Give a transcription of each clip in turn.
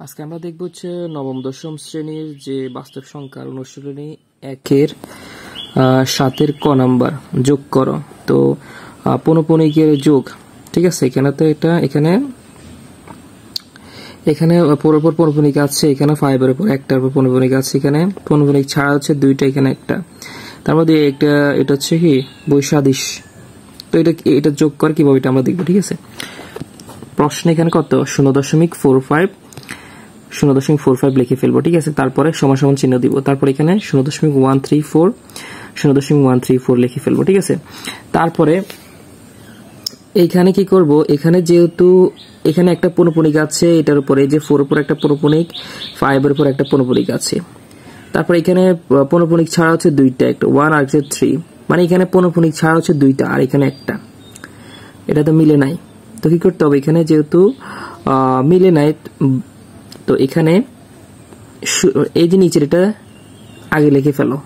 আজকে আমরা দেখব হচ্ছে নবম দশম শ্রেণীর যে বাস্তব সংখ্যার অনুশীলনী 1-এর 7-এর ক নাম্বার যোগ করো। তো পৌনঃপুনিকের যোগ, ঠিক আছে। এখানে তো এটা এখানে পরপর পৌনঃপুনিক আছে, এখানে 5 এর উপর একটার উপর পৌনঃপুনিক আছে, এখানে পৌনঃপুনিক ছাড়া হচ্ছে দুইটা, এখানে একটা। তার মধ্যে এটা হচ্ছে কি বৈসাদৃশ্য। তো এটা যোগ করে কিভাবে এটা আমরা দেখব, ঠিক আছে। প্রশ্ন এখানে কত 0.45 লিখে ফেলবো, ঠিক আছে। তারপরে সমান সমান চিহ্ন দিব, তারপর এখানে 0.134 লিখে ফেলবো, ঠিক আছে। তারপরে এইখানে কি করব, এখানে যেহেতু এখানে একটা পৌনঃপুনিক আছে, এটার উপরে যে 4 উপর একটা পৌনঃপুনিক, 5 এর উপর একটা পৌনঃপুনিক আছে। তারপর এখানে পৌনঃপুনিক ছাড়া হচ্ছে দুইটা, একটা 1 আর একটা 3, মানে এখানে পৌনঃপুনিক ছাড়া হচ্ছে দুইটা আর এখানে একটা। এটা তো মিলে নাই, তো কি করতে হবে, এখানে যেহেতু মিলে নাই, তো এখানে এই যে নিচের এটা আগে লিখে ফেলো,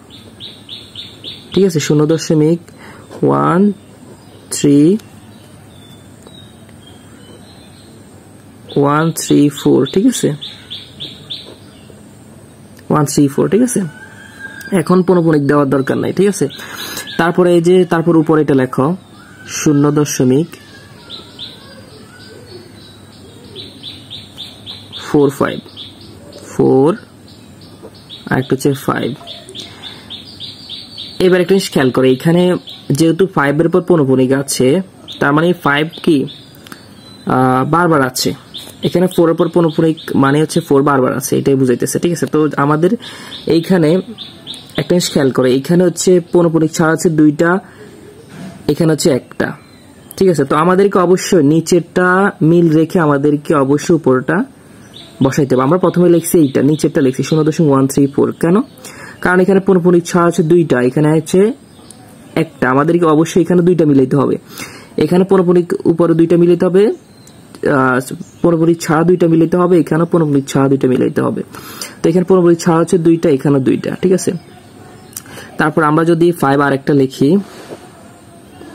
ঠিক আছে। 0.134, ঠিক আছে, 134, ঠিক আছে। এখন পৌনঃপুনিক দেওয়ার দরকার নাই, ঠিক আছে। তারপরে এই যে তারপর উপরে এটা লেখো 0.45 আর একটা হচ্ছে 5। এবার একটা জিনিস খেয়াল করে, এখানে যেহেতু 5 এর উপর পৌনঃপুনিক আছে, তার মানে 5 কি বারবার আছে। এখানে 4 এর উপর পৌনঃপুনিক মানে হচ্ছে 4 বারবার আছে, এটাই বুঝাইতেছে, ঠিক আছে। তো আমাদের এইখানে একটা জিনিস খেয়াল করে, এখানে হচ্ছে পৌনঃপুনিক ছাড়া আছে দুইটা, এখানে হচ্ছে একটা, ঠিক আছে। তো আমাদেরকে অবশ্যই নিচেরটা মিল রেখে আমাদেরকে অবশ্যই উপরটা বসাইতে হবে। আমরা প্রথমে লিখছি এইটা, নিচেরটা লিখছি 0.134। কেন? কারণ এখানে পৌনঃপুনিক ছাড়া আছে দুইটা, এখানে আছে একটা, আমাদেরকে অবশ্যই এখানে দুইটা মিলাইতে হবে। এখানে পৌনঃপুনিক উপরে দুইটা মিলাইতে হবে, পৌনঃপুনিক ছাড়া দুইটা মিলাইতে হবে, এখানে পৌনঃপুনিক ছাড়া দুইটা মিলাইতে হবে। তো এখানে পৌনঃপুনিক ছাড়া হচ্ছে দুইটা, এখানে দুইটা, ঠিক আছে। তারপর আমরা যদি 5 আর একটা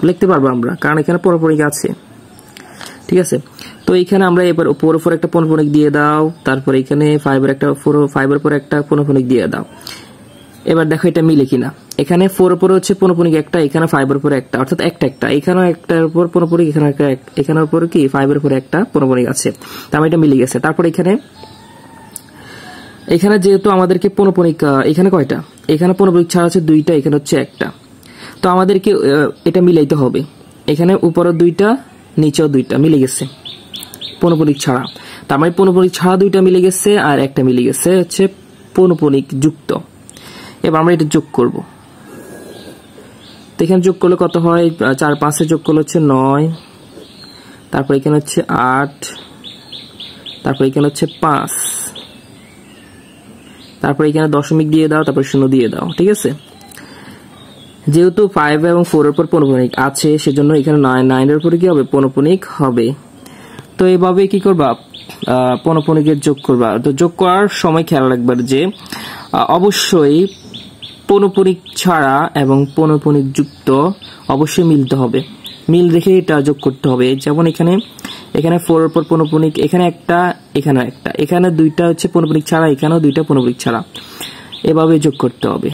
লিখতে পারবো আমরা, কারণ এখানে পৌনঃপুনিক আছে, ঠিক আছে। তো এখানে আমরা এবার উপর একটা পৌনঃপুনিক দিয়ে দাও, তারপর এখানে 5 এর উপর একটা পৌনঃপুনিক দিয়ে দাও। এবার দেখো এটা মিলে কিনা। এখানে 4 উপরে হচ্ছে পৌনঃপুনিক একটা, এখানে 5 এর উপর একটা, অর্থাৎ একটা, এখানেও একটার উপর পৌনঃপুনিক, এখানের উপর কি 5 এর উপর একটা পৌনঃপুনিক আছে, তার মানে এটা মিলে গেছে। তারপর এখানে যেহেতু আমাদেরকে পৌনঃপুনিক এখানে কয়টা, এখানে পৌনঃপুনিক ছাড়া আছে দুইটা, এখানে হচ্ছে একটা, তো আমাদেরকে এটা মিলাইতে হবে। এখানে উপরে দুইটা, নিচেও দুইটা মিলে গেছে পৌনঃপুনিক ছাড়া, তার মানে পৌনঃপুনিক ছাড়া দুইটা মিলে গেছে আর একটা মিলে গেছে হচ্ছে পৌনঃপুনিক যুক্ত। এবার আমরা এটা যোগ করব, তো এখানে যোগ করলে কত হয়, 4-5 যোগ করলে হচ্ছে 9, তারপর এখানে হচ্ছে 8, তারপর এখানে হচ্ছে 5, তারপর এখানে দশমিক দিয়ে দাও, তারপর 0 দিয়ে দাও, ঠিক আছে। যেহেতু 5 এবং 4 এর উপর পৌনঃপুনিক আছে, সেজন্য এখানে 9 এর উপরে কি হবে, পৌনঃপুনিক হবে। তো এইভাবে কি করবা, পৌনঃপুনিকের যোগ করবা। তো যোগ করার সময় খেয়াল রাখবা যে অবশ্যই পৌনঃপুনিক ছাড়া এবং পৌনঃপুনিক যুক্ত অবশ্যই মিলতে হবে, মিল রেখে এটা যোগ করতে হবে। যেমন এখানে 4 এর উপর পৌনঃপুনিক, এখানে একটা, এখানে একটা, এখানে দুইটা হচ্ছে পৌনঃপুনিক ছাড়া, এখানেও দুইটা পৌনঃপুনিক ছাড়া, এভাবে যোগ করতে হবে।